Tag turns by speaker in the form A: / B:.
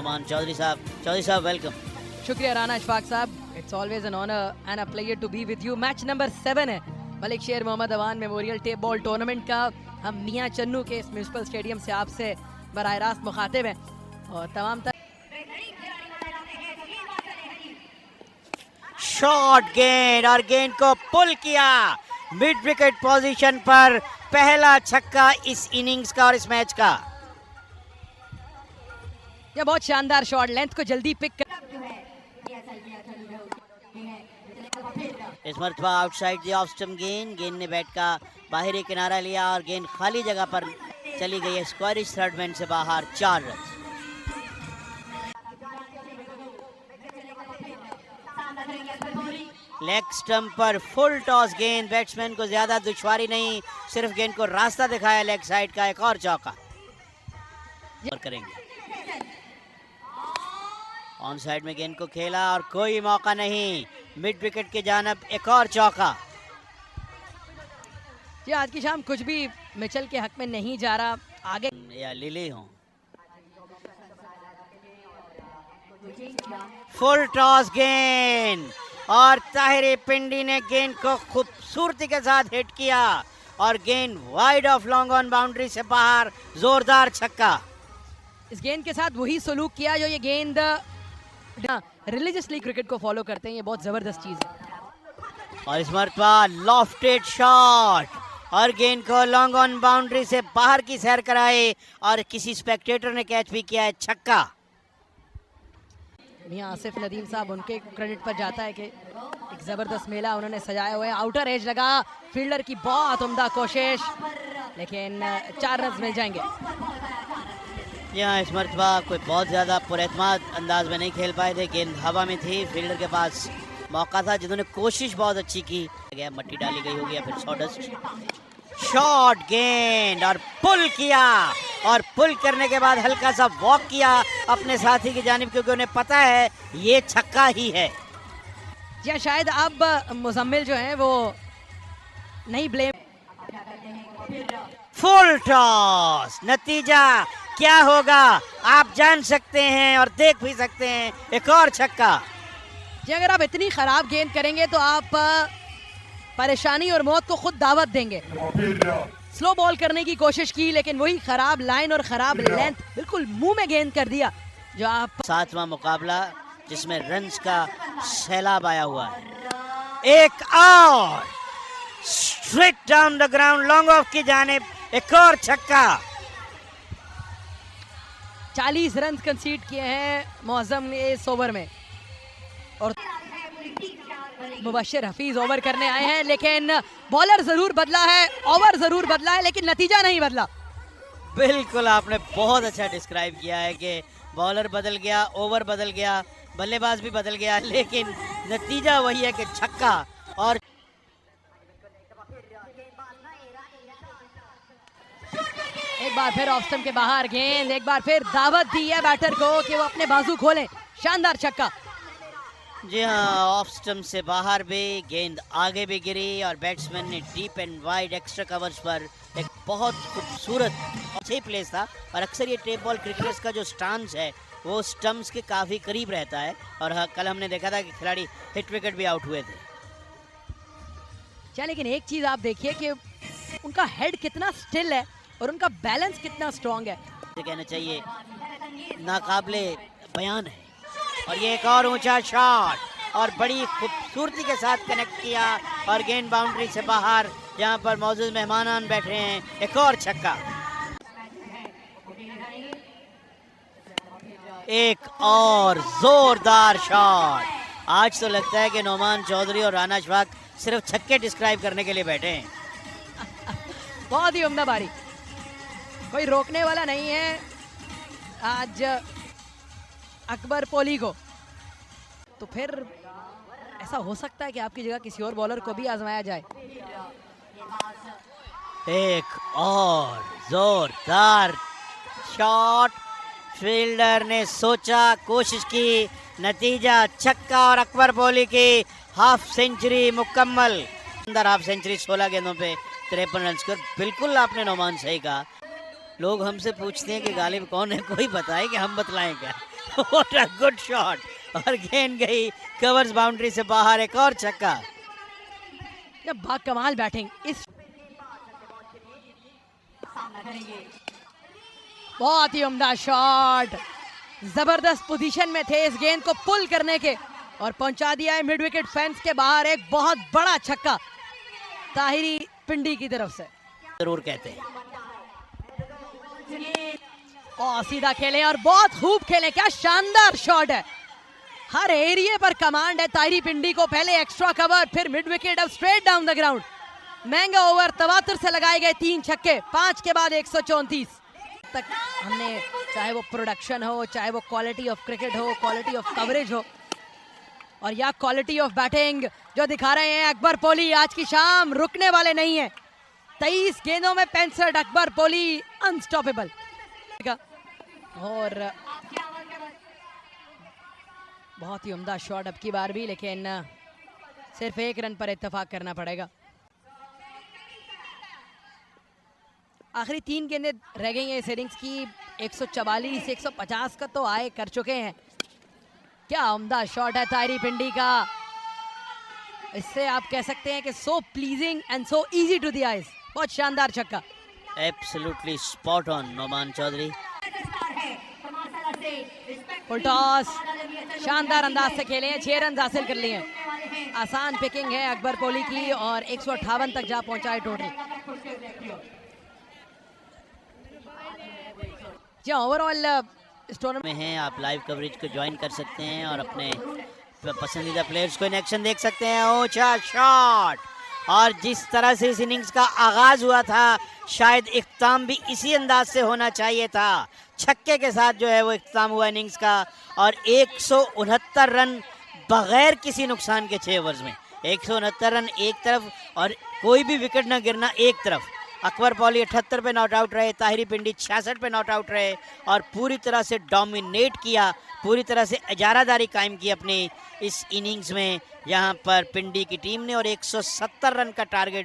A: नोमान चौधरी साहब। चौधरी साहब वेलकम।
B: शुक्रिया राना अशफाक साहब, it's always an honour and a pleasure to be with you. Match number 7 है Malik Sher Mohammad Awan memorial tape ball tournament का। हम मियां चन्नू के इस म्यूनिसिपल स्टेडियम से आपसे बराह रास्त मुखातिब हैं और तमाम
A: शॉट गेंद और गेंद को पुल किया मिड विकेट पोजीशन पर। पहला छक्का इस इनिंग्स का और इस मैच का।
B: यह बहुत शानदार शॉट, लेंथ को जल्दी पिक कर।
A: इस मरतबा आउटसाइड द ऑफ स्टंप गेंद। गेंद ने बैट का बाहरी किनारा लिया और गेंद खाली जगह पर चली गई है। स्क्वायरिश थर्ड मैन से बाहर 4 रन। लेग स्टंप पर फुल टॉस गेंद। बैट्समैन को ज्यादा दुश्वारी नहीं, सिर्फ गेंद को रास्ता दिखाया लेग साइड का। एक और चौका और करेंगे। ऑन साइड में गेंद को खेला और कोई मौका नहीं। मिड विकेट के जानब एक और चौका।
B: जी आज की शाम कुछ भी मिचेल के हक में नहीं जा रहा। आगे
A: या लिली हो। फुल टॉस गेंद और ताहिर पिंडी ने गेंद को खूबसूरती के साथ हिट किया और गेंद wide of long on boundary से बाहर। जोरदार छक्का।
B: इस गेंद के साथ वही सलूक किया जो ये गेंद रिलीजियसली क्रिकेट को फॉलो करते हैं। ये बहुत जबरदस्त चीज है।
A: और इस मरतबा लॉफ्टेड शॉट और गेंद को लॉन्ग ऑन बाउंड्री से बाहर की सैर कराए और किसी स्पेक्टेटर ने कैच भी किया है। छक्का।
B: मियां आसिफ नदीम साहब, उनके क्रेडिट पर जाता है कि एक जबरदस्त मेला उन्होंने सजाया हुआ है। आउटर एज लगा, फील्डर की बहुत उम्दा कोशिश, लेकिन 4 रन मिल जाएंगे।
A: यहाँ इस मरतबा कोई बहुत ज़्यादा पुरएतमाद अंदाज में नहीं खेल पाए थे। गेंद हवा में थी, फील्डर के पास मौका था जिन्होंने कोशिश बहुत अच्छी की। मट्टी डाली गई होगी या फिर सॉडस्ट। शॉट गेंद और पुल किया और पुल करने के बाद हल्का सा वॉक किया अपने साथी की जानिब, क्योंकि उन्हें पता है ये छक्का ही है।
B: जी शायद अब मुजम्मिल जो है वो नहीं ब्लेम।
A: फुल टॉस, नतीजा क्या होगा आप जान सकते हैं और देख भी सकते हैं। एक और छक्का।
B: जी अगर आप इतनी खराब गेंद करेंगे तो आप परेशानी और मौत को खुद दावत देंगे। स्लो बॉल करने की कोशिश की लेकिन वही खराब लाइन और खराब लेंथ, बिल्कुल मुंह में गेंद कर दिया जो आप।
A: 7वां मुकाबला जिसमें रन्स का सैलाब आया हुआ है। एक और straight down the ground long off की जानिब। एक और छक्का।
B: 40 रन कंसीड किए हैं मौजम ने इस ओवर में और मुबशिर हफीज ओवर करने आए हैं, लेकिन बॉलर जरूर बदला है, ओवर जरूर बदला है, लेकिन नतीजा नहीं बदला।
A: बिल्कुल आपने बहुत अच्छा डिस्क्राइब किया है कि बॉलर बदल गया, ओवर बदल गया, बल्लेबाज भी बदल गया, लेकिन नतीजा वही है कि छक्का। और
B: एक बार फिर ऑफ स्टंप के बाहर गेंद, एक बार फिर दावत दी है बैटर को कि वो अपने बाजू खोलें। शानदार छक्का।
A: जी हाँ, ऑफ स्टंप से बाहर भी गेंद आगे भी गिरी और बैट्समैन ने deep and wide extra covers पर एक बहुत खूबसूरत अच्छी प्लेस था। और अक्सर ये टेप बॉल क्रिकेटर्स का जो स्टांस है वो स्टंप्स के काफ़ी करीब रहता है। और कल हमने देखा था कि खिलाड़ी हिट विकेट भी आउट हुए थे।
B: क्या लेकिन एक चीज़ आप देखिए कि उनका हेड कितना स्टिल है और उनका बैलेंस कितना स्ट्रॉन्ग है।
A: कहना चाहिए नाकाबिले बयान है। और ये एक और ऊंचा शॉट और बड़ी खूबसूरती के साथ कनेक्ट किया और गेंद बाउंड्री से बाहर, जहां पर मौजूद मेहमान बैठे हैं। एक और छक्का। एक और जोरदार शॉट। आज तो लगता है कि नोमान चौधरी और राना अशफाक सिर्फ छक्के डिस्क्राइब करने के लिए बैठे हैं।
B: बहुत ही उम्दा बारी, कोई रोकने वाला नहीं है आज अकबर पोली को। तो फिर ऐसा हो सकता है कि आपकी जगह किसी और बॉलर को भी आजमाया जाए।
A: एक और जोरदार शॉट। फील्डर ने सोचा, कोशिश की, नतीजा छक्का और अकबर पोली की हाफ सेंचुरी मुकम्मल। अंदर हाफ सेंचुरी 16 गेंदों पे 53 रन स्कोर। बिल्कुल आपने नोमान सही कहा। लोग हमसे पूछते हैं कि गालिब कौन है, कोई बताए कि हम बतलाएं क्या। व्हाट अ गुड शॉट और गेंद गई कवर्स बाउंड्री से बाहर, एक और छक्का।
B: क्या बाकमाल बैटिंग, इस बहुत ही उम्दा शॉट, जबरदस्त पोजीशन में थे इस गेंद को पुल करने के और पहुंचा दिया है मिड विकेट फेंस के बाहर। एक बहुत बड़ा छक्का ताहिरी पिंडी की तरफ से,
A: जरूर कहते हैं।
B: और सीधा खेले और बहुत खूब खेले, क्या शानदार शॉट है, हर एरिया पर कमांड है ताहिरी पिंडी को। पहले एक्स्ट्रा कवर, फिर मिड विकेट, अब स्ट्रेट डाउन द ग्राउंड। महंगा ओवर, तवातुर से लगाए गए 3 छक्के, 5 के बाद 134 तक। हमने चाहे वो प्रोडक्शन हो, चाहे वो क्वालिटी ऑफ क्रिकेट हो, क्वालिटी ऑफ कवरेज हो, और या क्वालिटी ऑफ बैटिंग जो दिखा रहे हैं अकबर पोली, आज की शाम रुकने वाले नहीं है। 23 गेंदों में 65, अकबर पोली अनस्टॉपेबल। और बहुत ही उम्दा शॉट अब की बार भी, लेकिन सिर्फ 1 रन पर इत्तेफाक करना पड़ेगा। आखिरी 3 गेंदें रह गई हैं इस इनिंग्स की। 144 150 का तो आए कर चुके हैं। क्या उम्दा शॉट है ताहिरी पिंडी का, इससे आप कह सकते हैं कि so pleasing and so easy to the eyes. बहुत शानदार छक्का,
A: absolutely spot on Noman Chaudhary.
B: Full toss, शानदार अंदाज से खेले हैं, 6 रन हासिल कर लिए हैं। आसान पिकिंग है अकबर पोली की और 158 तक जा पहुंचा है टोटल। जी ओवरऑल इस टूर्नामेंट
A: में हैं, आप लाइव कवरेज को ज्वाइन कर सकते हैं और अपने पसंदीदा प्लेयर्स को इन एक्शन देख सकते हैं। ऊंचा शॉट, और जिस तरह से इस इनिंग्स का आगाज हुआ था, शायद इख्तिताम भी इसी अंदाज से होना चाहिए था। छक्के के साथ जो है वो इख्तिताम हुआ इनिंग्स का, और 169 रन बगैर किसी नुकसान के 6 ओवर्स में। 169 रन एक तरफ और कोई भी विकेट न गिरना एक तरफ। अकबर पॉली 78 पे नॉट आउट रहे, ताहिरी पिंडी 66 पे नॉट आउट रहे और पूरी तरह से डोमिनेट किया, पूरी तरह से इजारादारी कायम की अपनी इस इनिंग्स में यहाँ पर पिंडी की टीम ने, और 170 रन का टारगेट